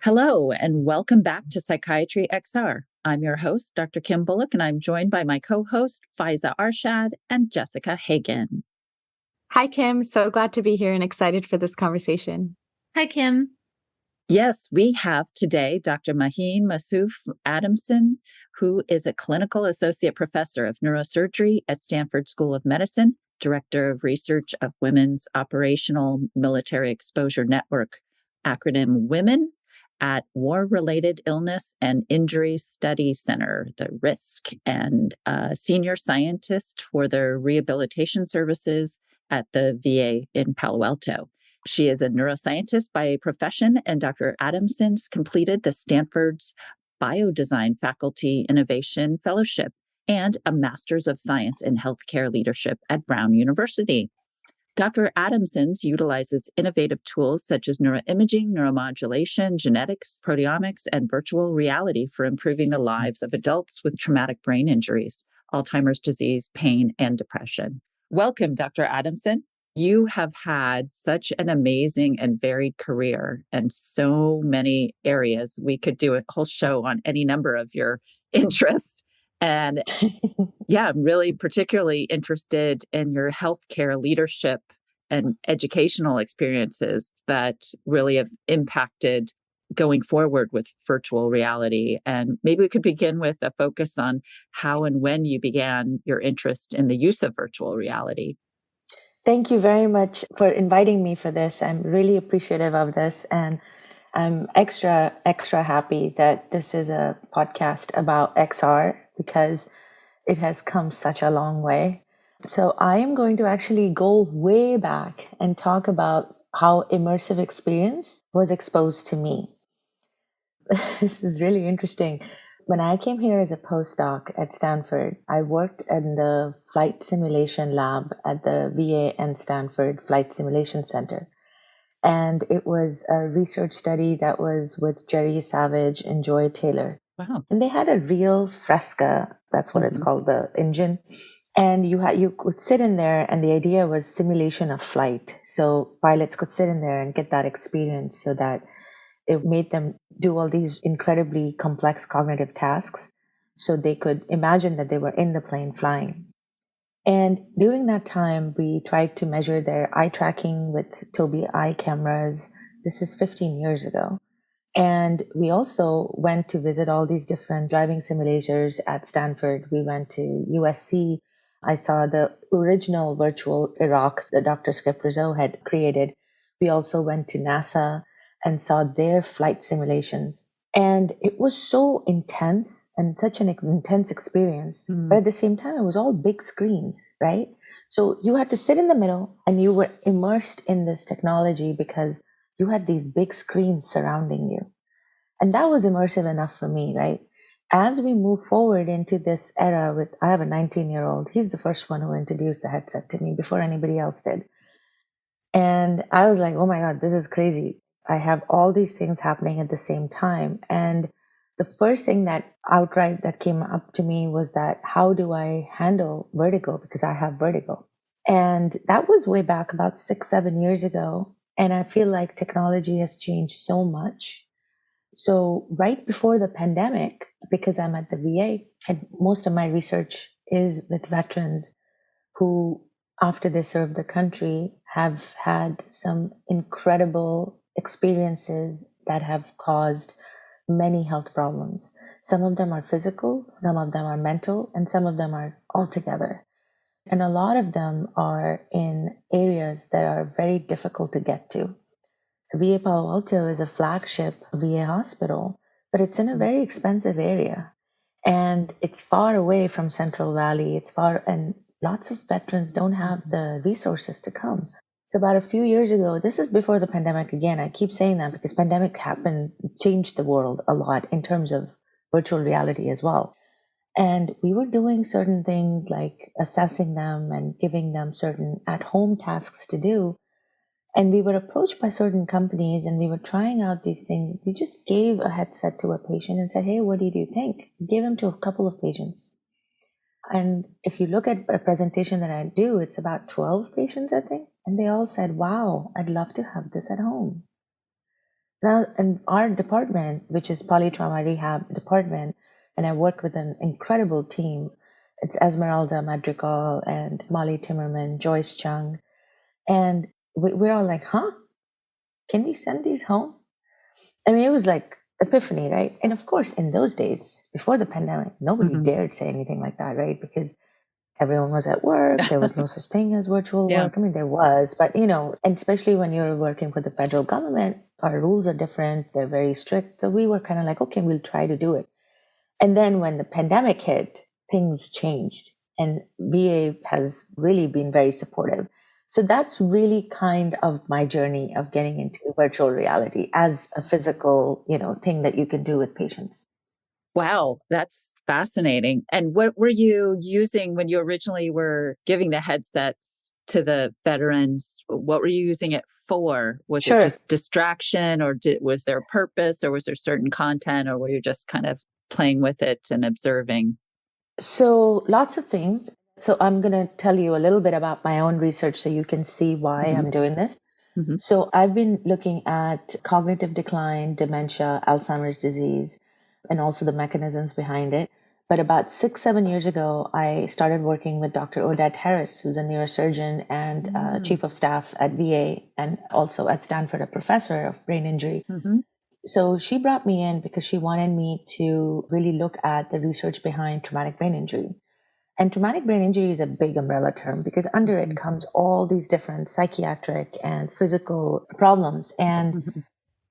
Hello, and welcome back to Psychiatry XR. I'm your host, Dr. Kim Bullock, and I'm joined by my co-host, Faiza Arshad and Jessica Hagan. Hi, Kim. So glad to be here and excited for this conversation. Hi, Kim. Yes, we have today Dr. Maheen Mausoof Adamson, who is a clinical associate professor of neurosurgery at Stanford School of Medicine, director of research of Women's Operational Military Exposure Network, acronym WOMEN, at War-Related Illness and Injury Study Center, the RISC, and a senior scientist for the rehabilitation services at the VA in Palo Alto. She is a neuroscientist by profession, and Dr. Adamson's completed the Stanford's Biodesign Faculty Innovation Fellowship and a Master's of Science in Healthcare Leadership at Brown University. Dr. Adamson's utilizes innovative tools such as neuroimaging, neuromodulation, genetics, proteomics, and virtual reality for improving the lives of adults with traumatic brain injuries, Alzheimer's disease, pain, and depression. Welcome, Dr. Adamson. You have had such an amazing and varied career and so many areas. We could do a whole show on any number of your interests. And yeah, I'm really particularly interested in your healthcare leadership and educational experiences that really have impacted going forward with virtual reality. And maybe we could begin with a focus on how and when you began your interest in the use of virtual reality. Thank you very much for inviting me for this. I'm really appreciative of this. And I'm extra happy that this is a podcast about XR because it has come such a long way. So I am going to actually go way back and talk about how immersive experience was exposed to me. This is really interesting. When I came here as a postdoc at Stanford, I worked in the flight simulation lab at the VA and Stanford Flight Simulation Center. And it was a research study that was with Jerry Savage and Joy Taylor. Wow. And they had a real Fresca, that's what it's called, the engine. And you could sit in there, and the idea was simulation of flight. So pilots could sit in there and get that experience so that it made them do all these incredibly complex cognitive tasks so they could imagine that they were in the plane flying. And during that time, we tried to measure their eye tracking with Tobii eye cameras. This is 15 years ago. And we also went to visit all these different driving simulators at Stanford. We went to USC. I saw the original virtual Iraq that Dr. Skip Rizzo had created. We also went to NASA and saw their flight simulations. And it was so intense and such an intense experience. But at the same time, it was all big screens, right? So you had to sit in the middle and you were immersed in this technology because you had these big screens surrounding you. And that was immersive enough for me, right? As we move forward into this era I have a 19-year-old. He's the first one who introduced the headset to me before anybody else did. And I was like, oh my God, this is crazy. I have all these things happening at the same time. And the first thing that came up to me was that how do I handle vertigo? Because I have vertigo. And that was way back about 6-7 years ago. And I feel like technology has changed so much. So right before the pandemic, because I'm at the VA, and most of my research is with veterans who, after they serve the country, have had some incredible experiences that have caused many health problems. Some of them are physical, some of them are mental, and some of them are all together. And a lot of them are in areas that are very difficult to get to. So VA Palo Alto is a flagship VA hospital, but it's in a very expensive area. And it's far away from Central Valley. It's far, and lots of veterans don't have the resources to come. So about a few years ago, this is before the pandemic again. I keep saying that because pandemic changed the world a lot in terms of virtual reality as well. And we were doing certain things like assessing them and giving them certain at-home tasks to do. And we were approached by certain companies and we were trying out these things. We just gave a headset to a patient and said, hey, what do you think? We gave them to a couple of patients. And if you look at a presentation that I do, it's about 12 patients, I think. And they all said, wow, I'd love to have this at home. Now, in our department, which is polytrauma rehab department, and I work with an incredible team. It's Esmeralda Madrigal and Molly Timmerman, Joyce Chung. And we're all like, huh? Can we send these home? I mean, it was like epiphany, right? And of course, in those days, before the pandemic, nobody dared say anything like that, right? Because everyone was at work. There was no such thing as virtual Yeah. work. I mean, there was, but and especially when you're working for the federal government, our rules are different. They're very strict. So we were kind of like, okay, we'll try to do it. And then when the pandemic hit, things changed, and VA has really been very supportive. So that's really kind of my journey of getting into virtual reality as a physical, thing that you can do with patients. Wow, that's fascinating. And what were you using when you originally were giving the headsets to the veterans? What were you using it for? Was it Sure. just distraction, or was there a purpose, or was there certain content, or were you just kind of playing with it and observing? So lots of things. So I'm going to tell you a little bit about my own research so you can see why Hmm. I'm doing this. Hmm. So I've been looking at cognitive decline, dementia, Alzheimer's disease, and also the mechanisms behind it. But about 6, 7 years ago, I started working with Dr. Odette Harris, who's a neurosurgeon and chief of staff at VA, and also at Stanford, a professor of brain injury. Hmm. So she brought me in because she wanted me to really look at the research behind traumatic brain injury. And traumatic brain injury is a big umbrella term because under it comes all these different psychiatric and physical problems. And Hmm.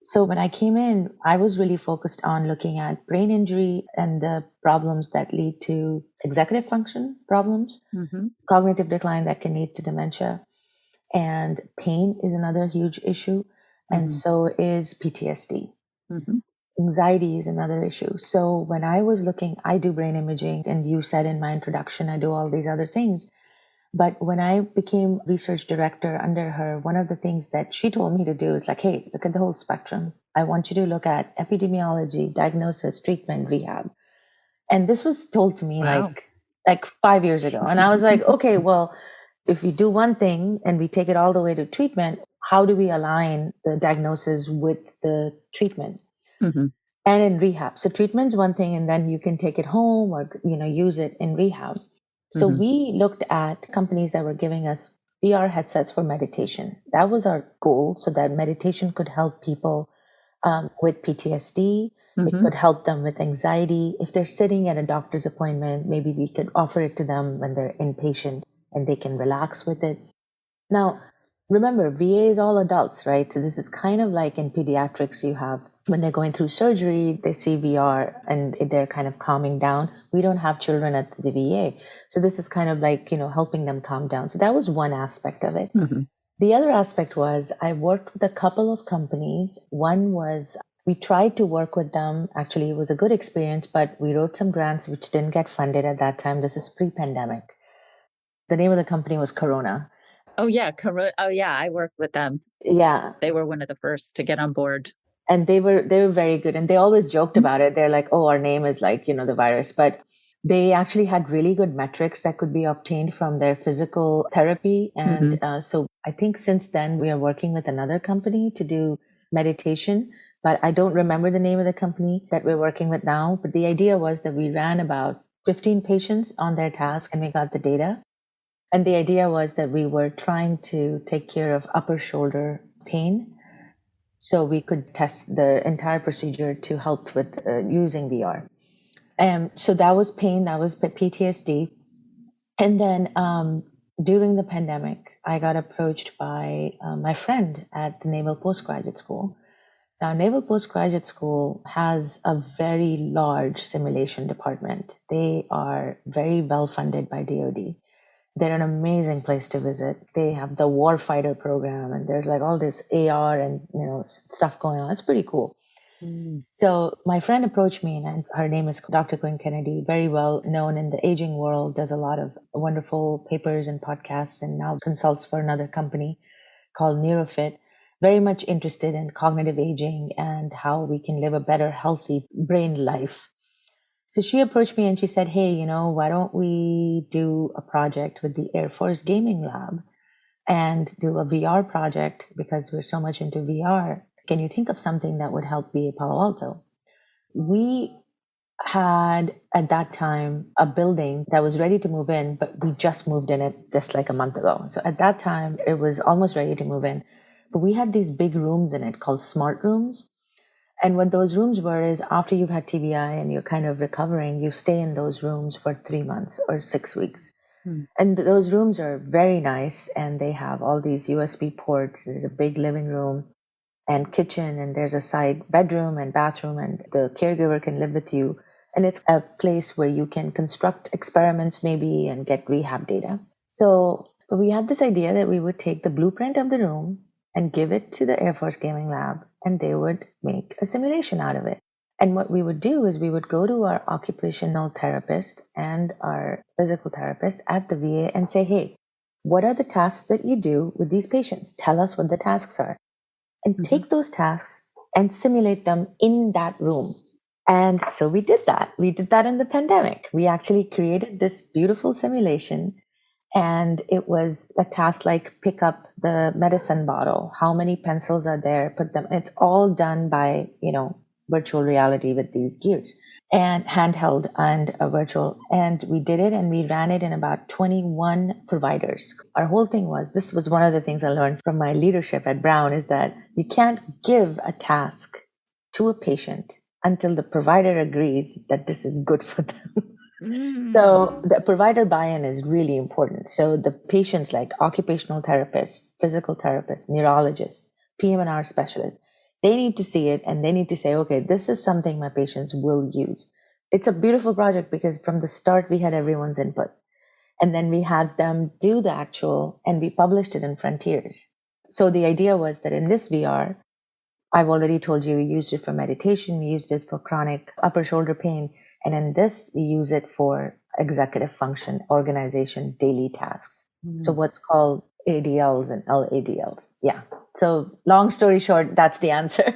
so when I came in, I was really focused on looking at brain injury and the problems that lead to executive function problems, Hmm. cognitive decline that can lead to dementia, and pain is another huge issue. And Hmm. so is PTSD. Hmm. Anxiety is another issue. So when I was looking, I do brain imaging, and you said in my introduction, I do all these other things. But when I became research director under her, one of the things that she told me to do is like, hey, look at the whole spectrum. I want you to look at epidemiology, diagnosis, treatment, rehab. And this was told to me Wow. like 5 years ago. And I was like, okay, well, if we do one thing and we take it all the way to treatment, how do we align the diagnosis with the treatment? Hmm. And in rehab. So treatment's one thing, and then you can take it home or use it in rehab. So Hmm. we looked at companies that were giving us VR headsets for meditation. That was our goal, so that meditation could help people with PTSD. It Hmm. could help them with anxiety. If they're sitting at a doctor's appointment, maybe we could offer it to them when they're inpatient and they can relax with it. Now, remember, VA is all adults, right? So this is kind of like in pediatrics, you have when they're going through surgery, they see VR and they're kind of calming down. We don't have children at the VA. So this is kind of like, helping them calm down. So that was one aspect of it. Hmm. The other aspect was I worked with a couple of companies. One was we tried to work with them. Actually, it was a good experience, but we wrote some grants which didn't get funded at that time. This is pre-pandemic. The name of the company was Corona. Oh yeah, oh yeah, I worked with them. Yeah. They were one of the first to get on board. And they were very good, and they always joked about it. They're like, oh, our name is like the virus, but they actually had really good metrics that could be obtained from their physical therapy. And Hmm. so I think since then we are working with another company to do meditation, but I don't remember the name of the company that we're working with now. But the idea was that we ran about 15 patients on their task and we got the data. And the idea was that we were trying to take care of upper shoulder pain, so we could test the entire procedure to help with using VR. So that was pain, that was PTSD. And then during the pandemic, I got approached by my friend at the Naval Postgraduate School. Now, Naval Postgraduate School has a very large simulation department. They are very well funded by DoD. They're an amazing place to visit. They have the Warfighter program, and there's like all this AR and stuff going on. It's pretty cool. Mm. So my friend approached me, and her name is Dr. Quinn Kennedy, very well known in the aging world. Does a lot of wonderful papers and podcasts, and now consults for another company called Neurofit. Very much interested in cognitive aging and how we can live a better, healthy brain life. So she approached me and she said, hey, why don't we do a project with the Air Force Gaming Lab and do a VR project because we're so much into VR. can you think of something that would help VA Palo Alto? We had at that time a building that was ready to move in, but we just moved in it just like a month ago. So at that time, it was almost ready to move in. But we had these big rooms in it called smart rooms. And what those rooms were is after you've had TBI and you're kind of recovering, you stay in those rooms for 3 months or 6 weeks. And those rooms are very nice, and they have all these USB ports. There's a big living room and kitchen, and there's a side bedroom and bathroom, and the caregiver can live with you. And it's a place where you can construct experiments maybe and get rehab data. So we had this idea that we would take the blueprint of the room and give it to the Air Force Gaming Lab, and they would make a simulation out of it. And what we would do is we would go to our occupational therapist and our physical therapist at the VA and say, hey, what are the tasks that you do with these patients? Tell us what the tasks are. And take those tasks and simulate them in that room. And so we did that. We did that in the pandemic. We actually created this beautiful simulation. And it was a task like pick up the medicine bottle. How many pencils are there? Put them. It's all done by, virtual reality with these gears and handheld and virtual. And we did it, and we ran it in about 21 providers. Our whole thing was, this was one of the things I learned from my leadership at Brown, is that you can't give a task to a patient until the provider agrees that this is good for them. So the provider buy-in is really important. So the patients, like occupational therapists, physical therapists, neurologists, PM&R specialists, they need to see it, and they need to say, okay, this is something my patients will use. It's a beautiful project because from the start, we had everyone's input. And then we had them do the actual, and we published it in Frontiers. So the idea was that in this VR, I've already told you, we used it for meditation, we used it for chronic upper shoulder pain. And in this, we use it for executive function, organization, daily tasks. So what's called ADLs and LADLs. Yeah. So long story short, that's the answer.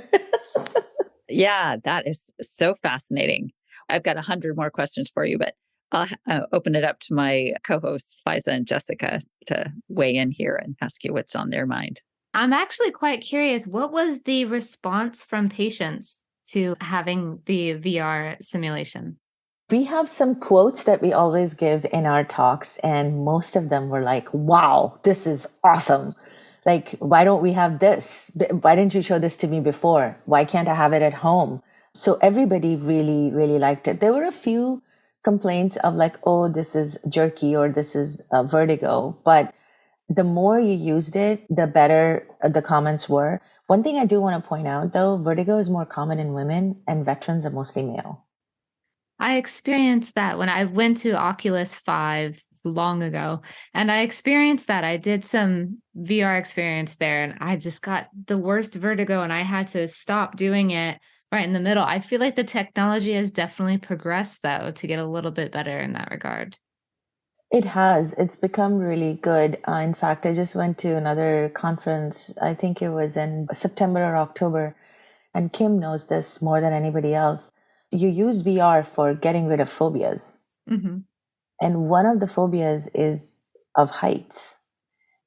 Yeah, that is so fascinating. I've got 100 more questions for you, but I'll open it up to my co-hosts, Faiza and Jessica, to weigh in here and ask you what's on their mind. I'm actually quite curious. What was the response from patients to having the VR simulation? We have some quotes that we always give in our talks, and most of them were like, wow, this is awesome. Like, why don't we have this? Why didn't you show this to me before? Why can't I have it at home? So everybody really, really liked it. There were a few complaints of like, oh, this is jerky or this is vertigo. But the more you used it, the better the comments were. One thing I do want to point out, though, vertigo is more common in women, and veterans are mostly male. I experienced that when I went to Oculus 5 long ago, and I experienced that. I did some VR experience there, and I just got the worst vertigo, and I had to stop doing it right in the middle. I feel like the technology has definitely progressed, though, to get a little bit better in that regard. It has. It's become really good. In fact, I just went to another conference. I think it was in September or October, and Kim knows this more than anybody else. You use VR for getting rid of phobias. And one of the phobias is of heights.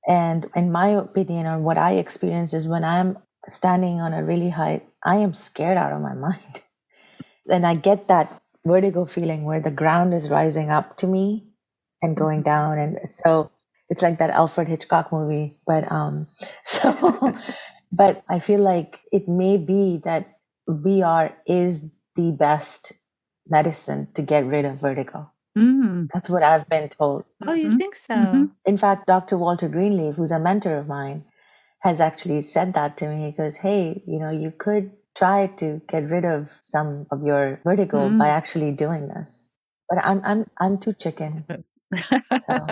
And in my opinion, or what I experience is when I'm standing on a really high, I am scared out of my mind. And I get that vertigo feeling where the ground is rising up to me and going down. And so it's like that Alfred Hitchcock movie. But but I feel like it may be that VR is the best medicine to get rid of vertigo. That's what I've been told. Oh, you think so? In fact, Dr. Walter Greenleaf, who's a mentor of mine, has actually said that to me. He goes, hey, you could try to get rid of some of your vertigo by actually doing this. But I'm too chicken. So.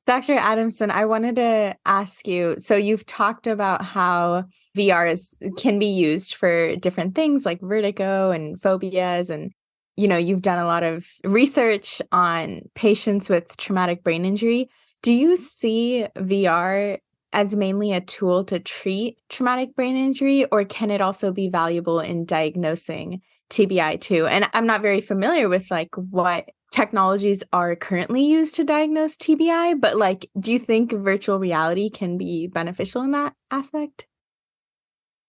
Dr. Adamson, I wanted to ask you, so you've talked about how VR can be used for different things like vertigo and phobias, and you've done a lot of research on patients with traumatic brain injury. Do you see VR as mainly a tool to treat traumatic brain injury, or can it also be valuable in diagnosing TBI too? And I'm not very familiar with like what technologies are currently used to diagnose TBI, but like, do you think virtual reality can be beneficial in that aspect?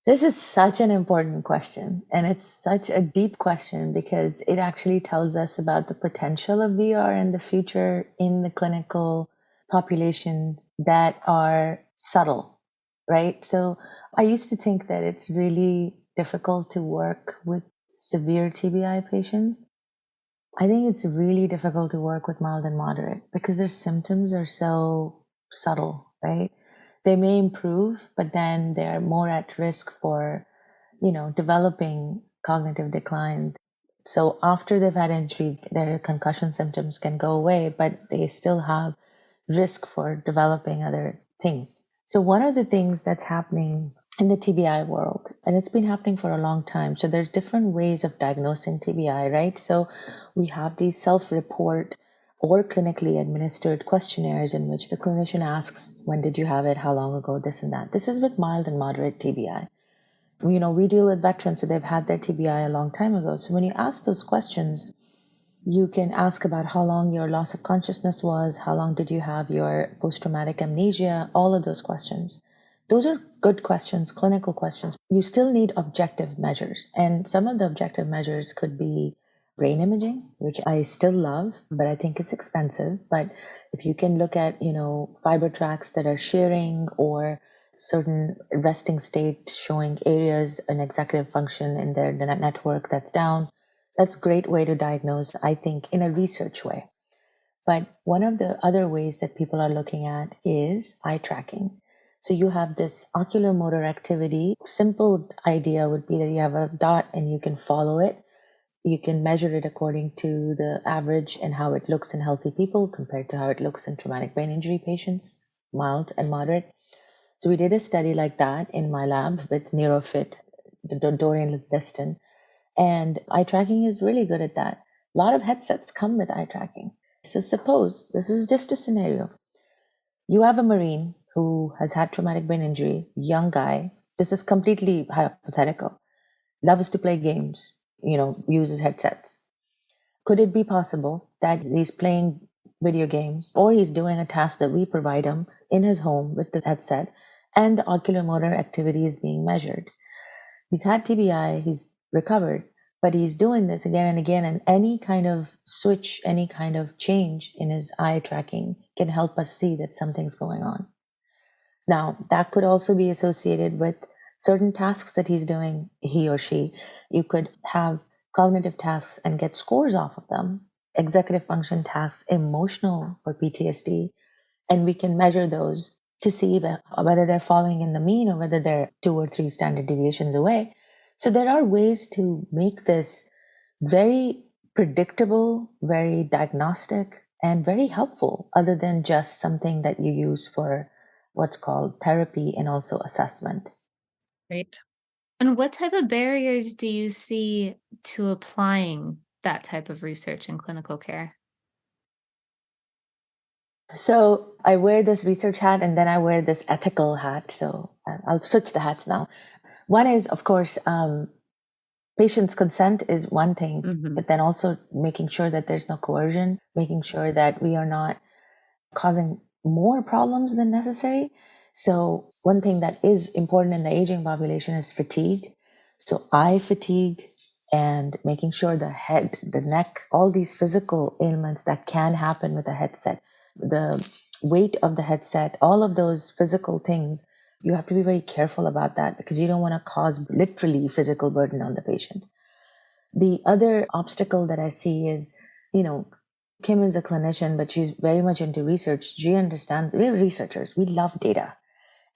This is such an important question, and it's such a deep question because it actually tells us about the potential of VR in the future in the clinical populations that are subtle, right? So I used to think that it's really difficult to work with severe TBI patients. I think it's really difficult to work with mild and moderate because their symptoms are so subtle, right? They may improve, but then they're more at risk for, developing cognitive decline. So after they've had injury, their concussion symptoms can go away, but they still have risk for developing other things. So one of the things that's happening in the TBI world, and it's been happening for a long time. So there's different ways of diagnosing TBI, right? So we have these self-report or clinically administered questionnaires in which the clinician asks, when did you have it? How long ago? This and that. This is with mild and moderate TBI. We deal with veterans, so they've had their TBI a long time ago. So when you ask those questions, you can ask about how long your loss of consciousness was, how long did you have your post-traumatic amnesia, all of those questions. Those are good questions, clinical questions. You still need objective measures. And some of the objective measures could be brain imaging, which I still love, but I think it's expensive. But if you can look at, fiber tracts that are shearing or certain resting state showing areas and executive function in their network that's down, that's a great way to diagnose, I think, in a research way. But one of the other ways that people are looking at is eye tracking. So you have this ocular motor activity. Simple idea would be that you have a dot and you can follow it. You can measure it according to the average and how it looks in healthy people compared to how it looks in traumatic brain injury patients, mild and moderate. So we did a study like that in my lab with NeuroFit, Dorian Liston, and eye tracking is really good at that. A lot of headsets come with eye tracking. So suppose this is just a scenario. You have a Marine who has had traumatic brain injury, young guy. This is completely hypothetical. Loves to play games, uses headsets. Could it be possible that he's playing video games or he's doing a task that we provide him in his home with the headset and the ocular motor activity is being measured? He's had TBI, he's recovered, but he's doing this again and again. And any kind of switch, any kind of change in his eye tracking can help us see that something's going on. Now, that could also be associated with certain tasks that he's doing, he or she. You could have cognitive tasks and get scores off of them, executive function tasks, emotional for PTSD, and we can measure those to see whether they're falling in the mean or whether they're 2 or 3 standard deviations away. So there are ways to make this very predictable, very diagnostic, and very helpful, other than just something that you use for what's called therapy and also assessment. Great. And what type of barriers do you see to applying that type of research in clinical care? So I wear this research hat and then I wear this ethical hat. So I'll switch the hats now. One is, of course, patient's consent is one thing, but then also making sure that there's no coercion, making sure that we are not causing more problems than necessary. So one thing that is important in the aging population is fatigue. So eye fatigue and making sure the head, the neck, all these physical ailments that can happen with a headset, the weight of the headset, all of those physical things, you have to be very careful about that because you don't want to cause literally physical burden on the patient. The other obstacle that I see is, Kim is a clinician, but she's very much into research. She understands, we're researchers. We love data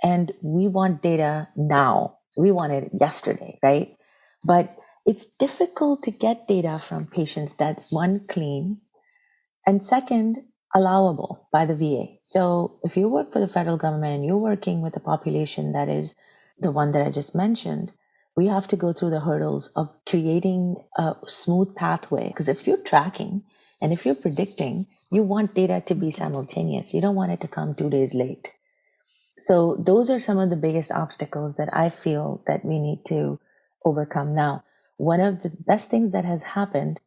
and we want data now. We want it yesterday, right? But it's difficult to get data from patients that's one, clean, and second, allowable by the VA. So if you work for the federal government and you're working with a population that is the one that I just mentioned, we have to go through the hurdles of creating a smooth pathway. Because if you're tracking and if you're predicting, you want data to be simultaneous. You don't want it to come 2 days late. So those are some of the biggest obstacles that I feel that we need to overcome now. One of the best things that has happened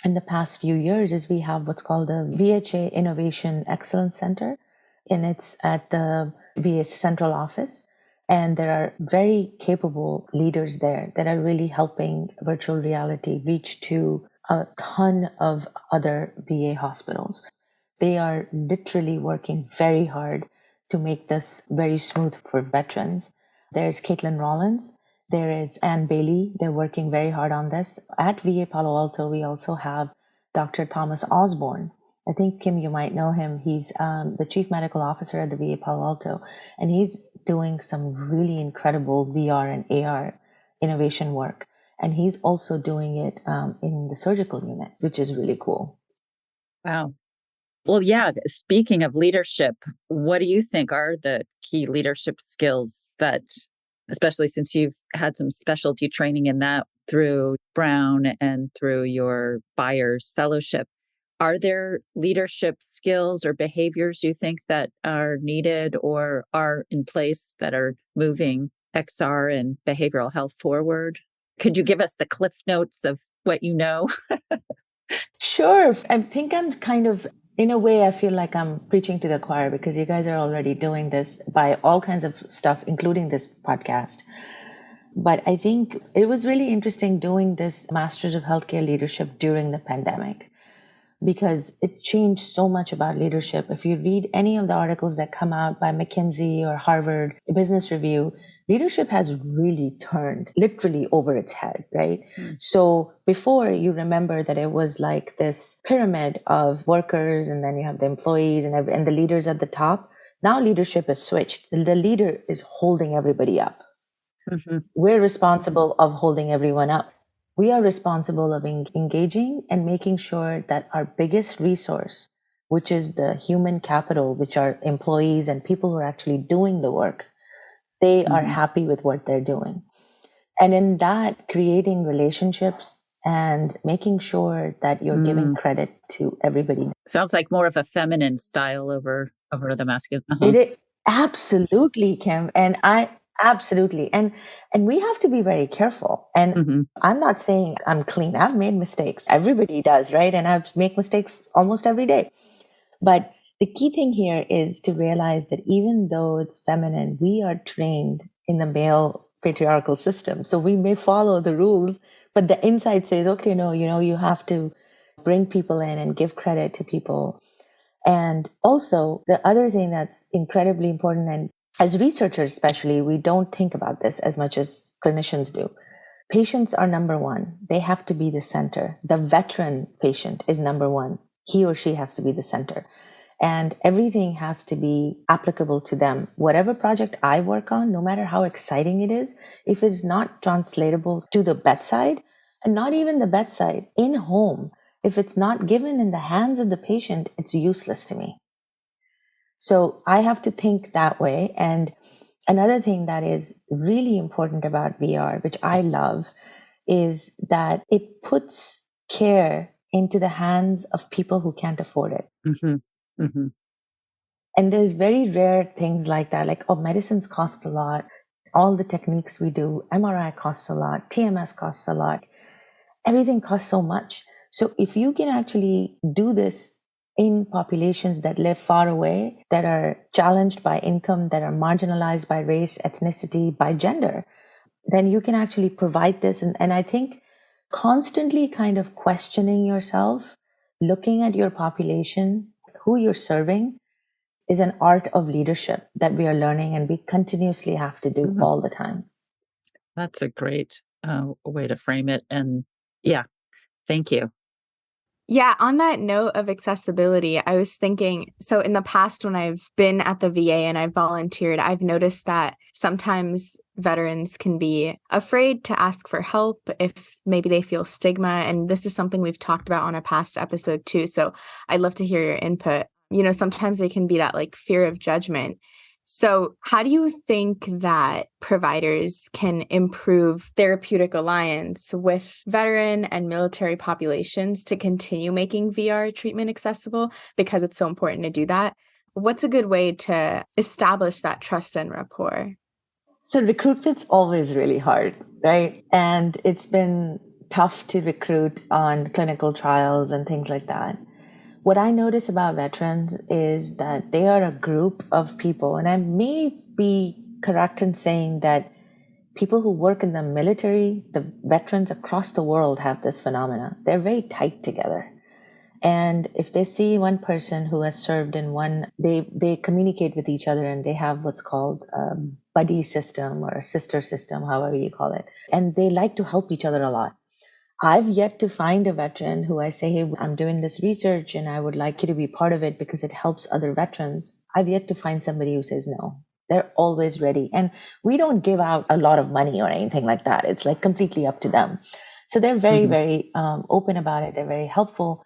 in the past few years is we have what's called the VHA Innovation Excellence Center, and it's at the VA central office. And there are very capable leaders there that are really helping virtual reality reach to a ton of other VA hospitals. They are literally working very hard to make this very smooth for veterans. There's Caitlin Rollins. There is Ann Bailey. They're working very hard on this. At VA Palo Alto, we also have Dr. Thomas Osborne. I think, Kim, you might know him. He's the chief medical officer at the VA Palo Alto, and he's doing some really incredible VR and AR innovation work. And he's also doing it in the surgical unit, which is really cool. Wow. Well, yeah, speaking of leadership, what do you think are the key leadership skills that, especially since you've had some specialty training in that through Brown and through your Byers Fellowship, are there leadership skills or behaviors you think that are needed or are in place that are moving XR and behavioral health forward? Could you give us the cliff notes of what you know? Sure. I think I'm kind of, in a way, I feel like I'm preaching to the choir because you guys are already doing this by all kinds of stuff, including this podcast. But I think it was really interesting doing this Masters of Healthcare Leadership during the pandemic, because it changed so much about leadership. If you read any of the articles that come out by McKinsey or Harvard Business Review, leadership has really turned literally over its head, right? So before, you remember that it was like this pyramid of workers, and then you have the employees and the leaders at the top. Now leadership has switched. The leader is holding everybody up. We're responsible of holding everyone up. We are responsible of engaging and making sure that our biggest resource, which is the human capital, which are employees and people who are actually doing the work, they are happy with what they're doing. And in that, creating relationships and making sure that you're giving credit to everybody. Sounds like more of a feminine style over the masculine. It is absolutely, Kim. And absolutely. And we have to be very careful. And I'm not saying I'm clean. I've made mistakes. Everybody does, right? And I make mistakes almost every day. But the key thing here is to realize that even though it's feminine, we are trained in the male patriarchal system. So we may follow the rules, but the inside says, okay, no, you have to bring people in and give credit to people. And also the other thing that's incredibly important, and as researchers especially, we don't think about this as much as clinicians do. Patients are number one. They have to be the center. The veteran patient is number one. He or she has to be the center. And everything has to be applicable to them. Whatever project I work on, no matter how exciting it is, if it's not translatable to the bedside, and not even the bedside, in home, if it's not given in the hands of the patient, it's useless to me. So I have to think that way. And another thing that is really important about VR, which I love, is that it puts care into the hands of people who can't afford it. And there's very rare things like that, like, medicines cost a lot. All the techniques we do, MRI costs a lot, TMS costs a lot. Everything costs so much. So if you can actually do this in populations that live far away, that are challenged by income, that are marginalized by race, ethnicity, by gender, then you can actually provide this. And I think constantly kind of questioning yourself, looking at your population, who you're serving, is an art of leadership that we are learning and we continuously have to do all the time. That's a great way to frame it. And yeah, thank you. Yeah, on that note of accessibility, I was thinking, so in the past when I've been at the VA and I've volunteered, I've noticed that sometimes veterans can be afraid to ask for help if maybe they feel stigma. And this is something we've talked about on a past episode too. So I'd love to hear your input. Sometimes there can be that like fear of judgment. So how do you think that providers can improve therapeutic alliance with veteran and military populations to continue making VR treatment accessible, because it's so important to do that? What's a good way to establish that trust and rapport? So recruitment's always really hard, right? And it's been tough to recruit on clinical trials and things like that. What I notice about veterans is that they are a group of people, and I may be correct in saying that people who work in the military, the veterans across the world have this phenomena. They're very tight together. And if they see one person who has served in one, they communicate with each other, and they have what's called a buddy system or a sister system, however you call it. And they like to help each other a lot. I've yet to find a veteran who I say, hey, I'm doing this research and I would like you to be part of it because it helps other veterans. I've yet to find somebody who says no. They're always ready. And we don't give out a lot of money or anything like that. It's like completely up to them. So they're very, very open about it. They're very helpful.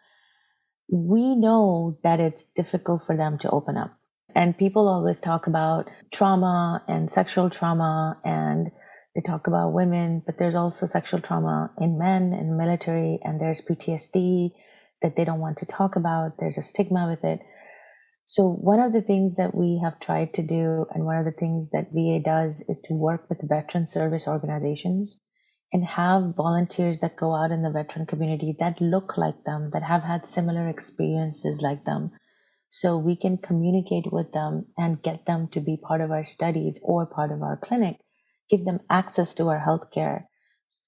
We know that it's difficult for them to open up. And people always talk about trauma and sexual trauma, and they talk about women, but there's also sexual trauma in men in the military, and there's PTSD that they don't want to talk about. There's a stigma with it. So one of the things that we have tried to do, and one of the things that VA does, is to work with veteran service organizations and have volunteers that go out in the veteran community that look like them, that have had similar experiences like them. So we can communicate with them and get them to be part of our studies or part of our clinic, give them access to our healthcare.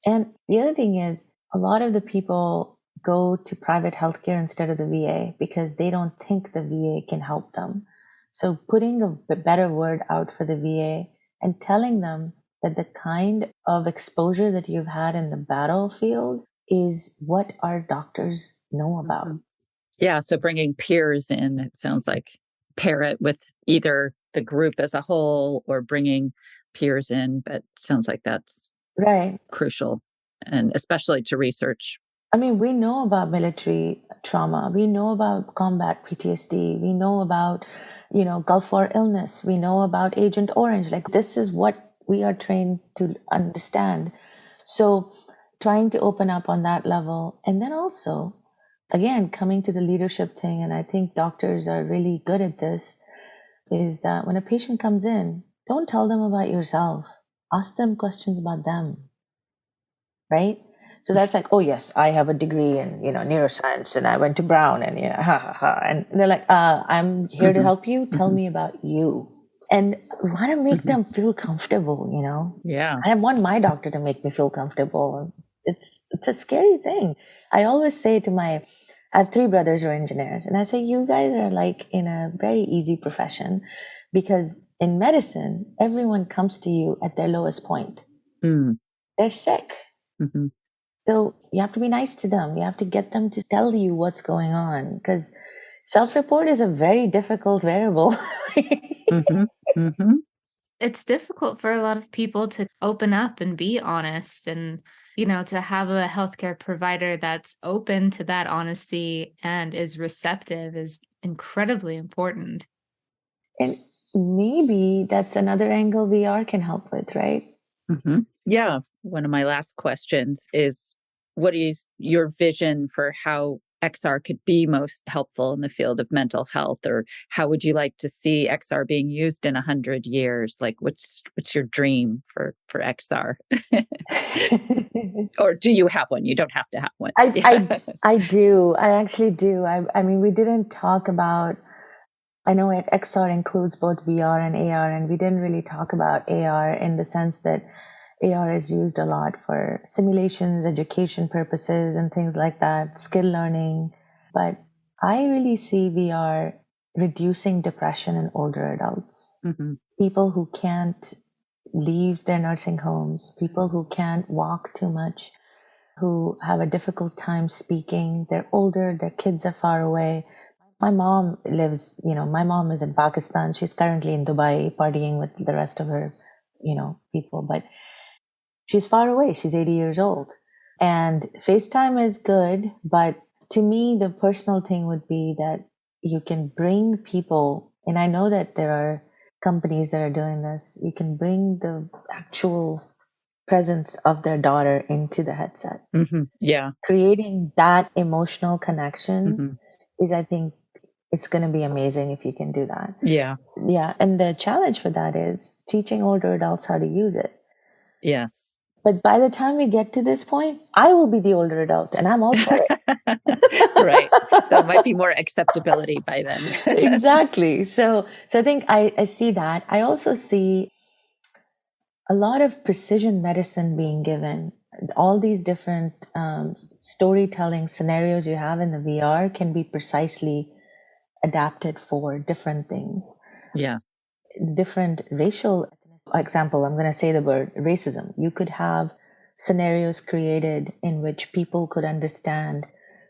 And the other thing is, a lot of the people go to private healthcare instead of the VA because they don't think the VA can help them. So putting a better word out for the VA and telling them that the kind of exposure that you've had in the battlefield is what our doctors know about. Yeah. So bringing peers in, it sounds like, pair it with either the group as a whole or bringing peers in, but sounds like that's right, crucial, and especially to research. I mean, we know about military trauma. We know about combat PTSD. We know about, Gulf War illness. We know about Agent Orange. Like, this is what we are trained to understand. So trying to open up on that level. And then also, again, coming to the leadership thing, and I think doctors are really good at this, is that when a patient comes in, don't tell them about yourself. Ask them questions about them, right? So that's like, oh yes, I have a degree in, neuroscience, and I went to Brown, and ha ha ha. And they're like, I'm here to help you. Tell me about you. And we want to make them feel comfortable, Yeah. I want my doctor to make me feel comfortable. It's a scary thing. I always say to I have 3 brothers who are engineers, and I say, you guys are like in a very easy profession, because in medicine, everyone comes to you at their lowest point. They're sick. So you have to be nice to them. You have to get them to tell you what's going on, because self-report is a very difficult variable. It's difficult for a lot of people to open up and be honest, and, to have a healthcare provider that's open to that honesty and is receptive is incredibly important. And maybe that's another angle VR can help with, right? Yeah. One of my last questions is, what is your vision for how XR could be most helpful in the field of mental health? Or how would you like to see XR being used in 100 years? Like, what's your dream for XR? Or do you have one? You don't have to have one. I do. I actually do. I mean, we didn't talk about, I know XR includes both VR and AR, and we didn't really talk about AR in the sense that AR is used a lot for simulations, education purposes, and things like that, skill learning. But I really see VR reducing depression in older adults, people who can't leave their nursing homes, people who can't walk too much, who have a difficult time speaking. They're older, their kids are far away. My mom my mom is in Pakistan. She's currently in Dubai partying with the rest of her, people, but she's far away. She's 80 years old. And FaceTime is good, but to me, the personal thing would be that you can bring people, and I know that there are companies that are doing this, you can bring the actual presence of their daughter into the headset. Yeah. Creating that emotional connection is, I think, it's going to be amazing if you can do that. Yeah. Yeah. And the challenge for that is teaching older adults how to use it. Yes. But by the time we get to this point, I will be the older adult, and I'm all for it. Right. There might be more acceptability by then. Exactly. So I think I see that. I also see a lot of precision medicine being given. All these different storytelling scenarios you have in the VR can be precisely adapted for different things. Yes. Different racial example, I'm going to say the word racism. You could have scenarios created in which people could understand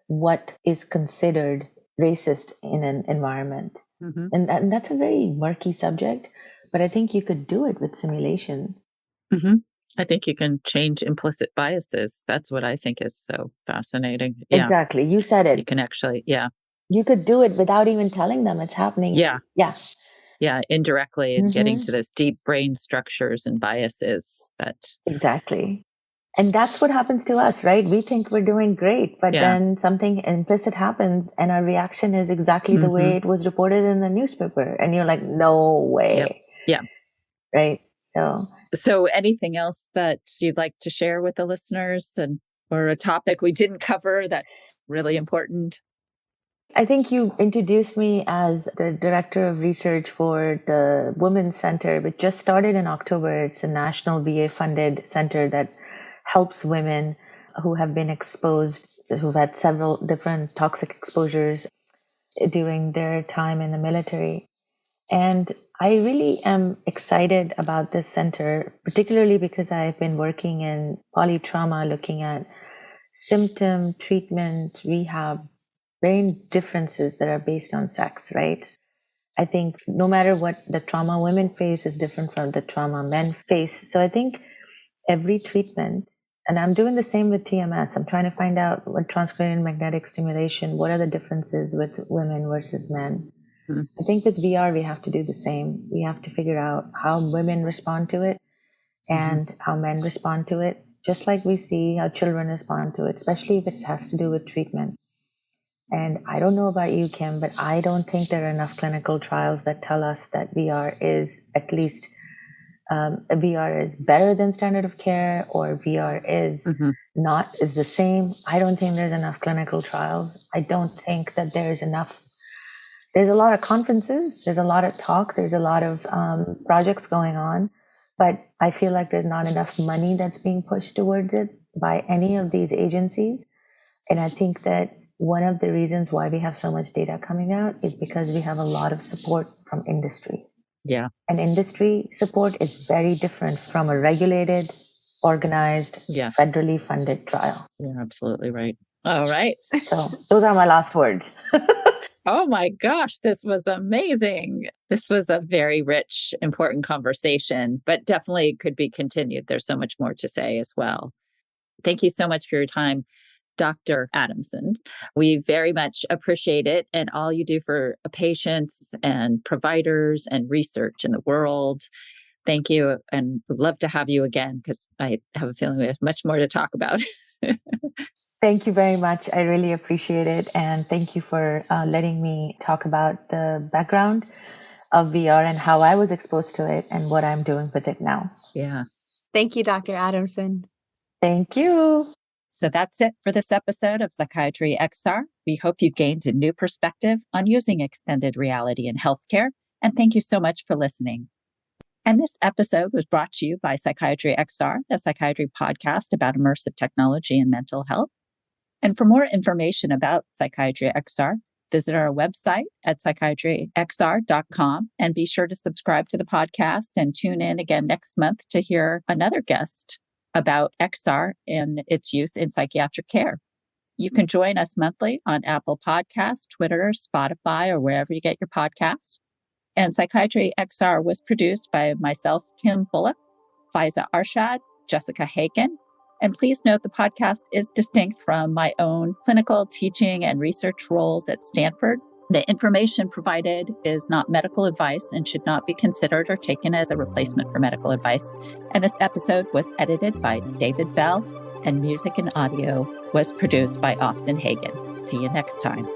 what is considered racist in an environment. Mm-hmm. And that's a very murky subject, but I think you could do it with simulations. Mm-hmm. I think you can change implicit biases. That's what I think is so fascinating. Yeah. Exactly. You said it. You can actually, yeah. You could do it without even telling them it's happening. Yeah. Yeah. Yeah. Indirectly and Mm-hmm. getting to those deep brain structures and biases that. Exactly. And that's what happens to us, right? We think we're doing great, but then something implicit happens and our reaction is exactly the way it was reported in the newspaper. And you're like, no way. Yep. Yeah. Right. So anything else that you'd like to share with the listeners or a topic we didn't cover that's really important? I think you introduced me as the director of research for the Women's Center, which just started in October. It's a national VA funded center that helps women who have been exposed, who've had several different toxic exposures during their time in the military. And I really am excited about this center, particularly because I've been working in polytrauma, looking at symptom, treatment, rehab, brain differences that are based on sex, right? I think no matter what the trauma women face is different from the trauma men face. So I think every treatment, and I'm doing the same with TMS. I'm trying to find out what transcranial magnetic stimulation, what are the differences with women versus men. I think with VR, we have to do the same. We have to figure out how women respond to it and how men respond to it, just like we see how children respond to it, especially if it has to do with treatment. And I don't know about you, Kim, but I don't think there are enough clinical trials that tell us that VR is at least VR is better than standard of care, or VR is is the same. I don't think there's enough clinical trials. I don't think that there's enough. There's a lot of conferences, there's a lot of talk, there's a lot of projects going on, but I feel like there's not enough money that's being pushed towards it by any of these agencies. And I think that one of the reasons why we have so much data coming out is because we have a lot of support from industry. Yeah. And industry support is very different from a regulated, organized, federally funded trial. You're absolutely right. All right. So those are my last words. Oh my gosh, this was amazing. This was a very rich, important conversation, but definitely could be continued. There's so much more to say as well. Thank you so much for your time, Dr. Adamson. We very much appreciate it and all you do for patients and providers and research in the world. Thank you, and would love to have you again because I have a feeling we have much more to talk about. Thank you very much. I really appreciate it. And thank you for letting me talk about the background of VR and how I was exposed to it and what I'm doing with it now. Yeah. Thank you, Dr. Adamson. Thank you. So that's it for this episode of Psychiatry XR. We hope you gained a new perspective on using extended reality in healthcare. And thank you so much for listening. And this episode was brought to you by Psychiatry XR, the psychiatry podcast about immersive technology and mental health. And for more information about Psychiatry XR, visit our website at psychiatryxr.com and be sure to subscribe to the podcast and tune in again next month to hear another guest about XR and its use in psychiatric care. You can join us monthly on Apple Podcasts, Twitter, Spotify, or wherever you get your podcasts. And Psychiatry XR was produced by myself, Kim Bullock, Faiza Arshad, Jessica Haken. And please note the podcast is distinct from my own clinical, teaching, and research roles at Stanford. The information provided is not medical advice and should not be considered or taken as a replacement for medical advice. And this episode was edited by David Bell, and music and audio was produced by Austin Hagen. See you next time.